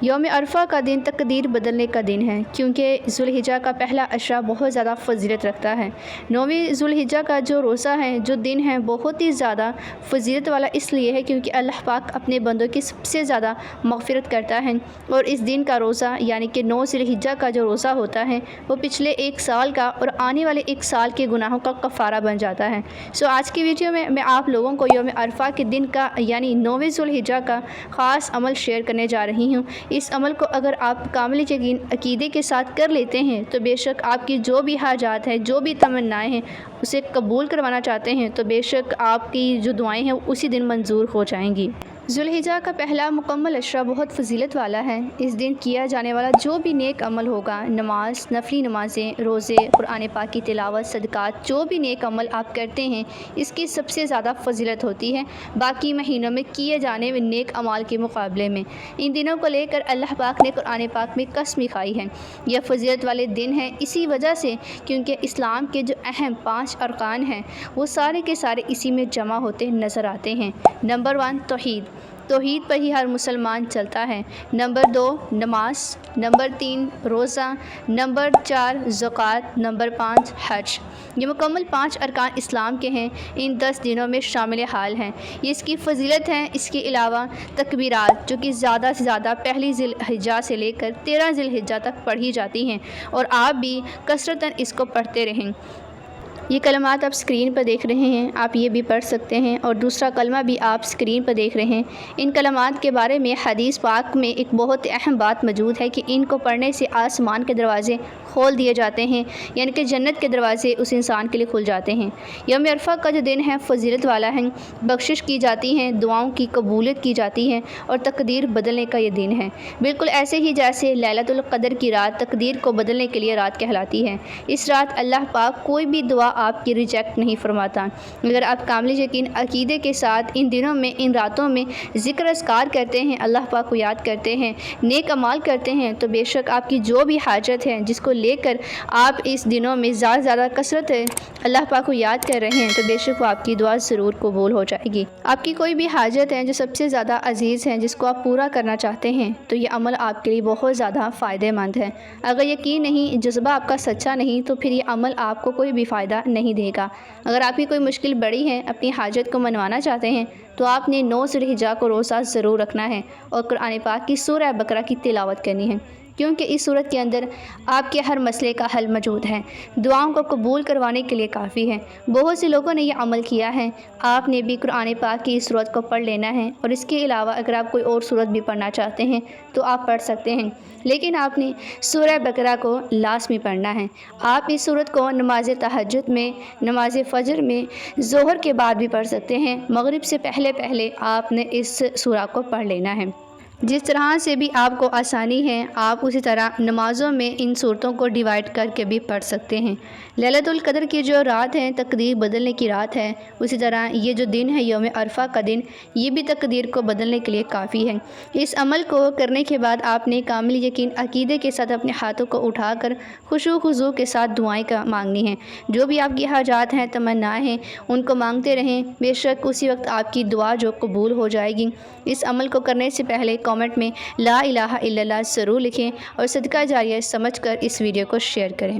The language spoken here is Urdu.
یوم عرفہ کا دن تقدیر بدلنے کا دن ہے، کیونکہ ذوالحجہ کا پہلا عشرہ بہت زیادہ فضیلت رکھتا ہے۔ 9ویں ذوالحجہ کا جو روزہ ہے، جو دن ہے، بہت ہی زیادہ فضیلت والا اس لیے ہے کیونکہ اللہ پاک اپنے بندوں کی سب سے زیادہ مغفرت کرتا ہے، اور اس دن کا روزہ یعنی کہ 9 ذوالحجہ کا جو روزہ ہوتا ہے وہ پچھلے ایک سال کا اور آنے والے ایک سال کے گناہوں کا کفارہ بن جاتا ہے۔ آج کی ویڈیو میں آپ لوگوں کو یوم عرفہ کے دن کا یعنی 9ویں ذوالحجہ کا خاص عمل شیئر کرنے جا رہی ہوں۔ اس عمل کو اگر آپ کامل یقین عقیدے کے ساتھ کر لیتے ہیں تو بے شک آپ کی جو بھی حاجات ہیں، جو بھی تمنائیں ہیں، اسے قبول کروانا چاہتے ہیں تو بے شک آپ کی جو دعائیں ہیں اسی دن منظور ہو جائیں گی۔ ذوالحجہ کا پہلا مکمل عشرہ بہت فضیلت والا ہے۔ اس دن کیا جانے والا جو بھی نیک عمل ہوگا، نماز، نفلی نمازیں، روزے، قرآن پاک کی تلاوت، صدقات، جو بھی نیک عمل آپ کرتے ہیں اس کی سب سے زیادہ فضیلت ہوتی ہے باقی مہینوں میں کیے جانے والے نیک اعمال کے مقابلے میں۔ ان دنوں کو لے کر اللہ پاک نے قرآن پاک میں قسم کھائی ہے۔ یہ فضیلت والے دن ہیں اسی وجہ سے کیونکہ اسلام کے جو اہم 5 ارکان ہیں وہ سارے کے سارے اسی میں جمع ہوتے نظر آتے ہیں۔ نمبر 1 توحید پر ہی ہر مسلمان چلتا ہے۔ نمبر 2 نماز، نمبر 3 روزہ، نمبر 4 زکوٰۃ، نمبر 5 حج۔ یہ مکمل 5 ارکان اسلام کے ہیں، ان 10 دنوں میں شامل حال ہیں۔ یہ اس کی فضیلت ہے۔ اس کے علاوہ تکبیرات جو کہ زیادہ سے زیادہ پہلی ذی الحجہ سے لے کر 13 ذی الحجہ تک پڑھی جاتی ہیں، اور آپ بھی کثرتاً اس کو پڑھتے رہیں۔ یہ کلمات آپ سکرین پر دیکھ رہے ہیں، آپ یہ بھی پڑھ سکتے ہیں، اور دوسرا کلمہ بھی آپ سکرین پر دیکھ رہے ہیں۔ ان کلمات کے بارے میں حدیث پاک میں ایک بہت اہم بات موجود ہے کہ ان کو پڑھنے سے آسمان کے دروازے کھول دیے جاتے ہیں، یعنی کہ جنت کے دروازے اس انسان کے لیے کھل جاتے ہیں۔ یوم عرفہ کا جو دن ہے فضیلت والا ہے، بخشش کی جاتی ہے، دعاؤں کی قبولیت کی جاتی ہے، اور تقدیر بدلنے کا یہ دن ہے، بالکل ایسے ہی جیسے لیلۃ القدر کی رات تقدیر کو بدلنے کے لیے رات کہلاتی ہے۔ اس رات اللہ پاک کوئی بھی دعا آپ کی ریجیکٹ نہیں فرماتا۔ اگر آپ کامل یقین عقیدے کے ساتھ ان دنوں میں، ان راتوں میں ذکر اذکار کرتے ہیں، اللہ پاک کو یاد کرتے ہیں، نیک اعمال کرتے ہیں تو بے شک آپ کی جو بھی حاجت ہے جس کو لے کر آپ اس دنوں میں زیادہ سے زیادہ کثرت ہے اللہ پاک کو یاد کر رہے ہیں تو بے شک وہ آپ کی دعا ضرور قبول ہو جائے گی۔ آپ کی کوئی بھی حاجت ہے جو سب سے زیادہ عزیز ہے، جس کو آپ پورا کرنا چاہتے ہیں تو یہ عمل آپ کے لیے بہت زیادہ فائدہ مند ہے۔ اگر یقین نہیں، جذبہ آپ کا سچا نہیں تو پھر یہ عمل آپ کو کوئی بھی فائدہ نہیں دے گا۔ اگر آپ کی کوئی مشکل بڑی ہے، اپنی حاجت کو منوانا چاہتے ہیں تو آپ نے 9 ذوالحجہ کو روزہ ضرور رکھنا ہے اور قرآن پاک کی سورہ بقرہ کی تلاوت کرنی ہے، کیونکہ اس صورت کے اندر آپ کے ہر مسئلے کا حل موجود ہے، دعاؤں کو قبول کروانے کے لیے کافی ہے۔ بہت سے لوگوں نے یہ عمل کیا ہے، آپ نے بھی قرآن پاک کی اس صورت کو پڑھ لینا ہے، اور اس کے علاوہ اگر آپ کوئی اور صورت بھی پڑھنا چاہتے ہیں تو آپ پڑھ سکتے ہیں، لیکن آپ نے سورہ بقرہ کو لازمی پڑھنا ہے۔ آپ اس صورت کو نماز تہجد میں، نماز فجر میں، ظہر کے بعد بھی پڑھ سکتے ہیں، مغرب سے پہلے آپ نے اس سورہ کو پڑھ لینا ہے۔ جس طرح سے بھی آپ کو آسانی ہے آپ اسی طرح نمازوں میں ان صورتوں کو ڈیوائڈ کر کے بھی پڑھ سکتے ہیں۔ لیلۃ القدر کی جو رات ہے تقدیر بدلنے کی رات ہے، اسی طرح یہ جو دن ہے یوم عرفہ کا دن، یہ بھی تقدیر کو بدلنے کے لیے کافی ہے۔ اس عمل کو کرنے کے بعد آپ نے کامل یقین عقیدے کے ساتھ اپنے ہاتھوں کو اٹھا کر خشوع و خضوع کے ساتھ دعائیں مانگنی ہیں۔ جو بھی آپ کی حاجات ہیں، تمنائیں ہیں، ان کو مانگتے رہیں، بے شک اسی وقت آپ کی دعا جو قبول ہو جائے گی۔ اس عمل کو کرنے سے پہلے کامنٹ میں لا الہ الا اللہ ضرور لکھیں، اور صدقہ جاریہ سمجھ کر اس ویڈیو کو شیئر کریں۔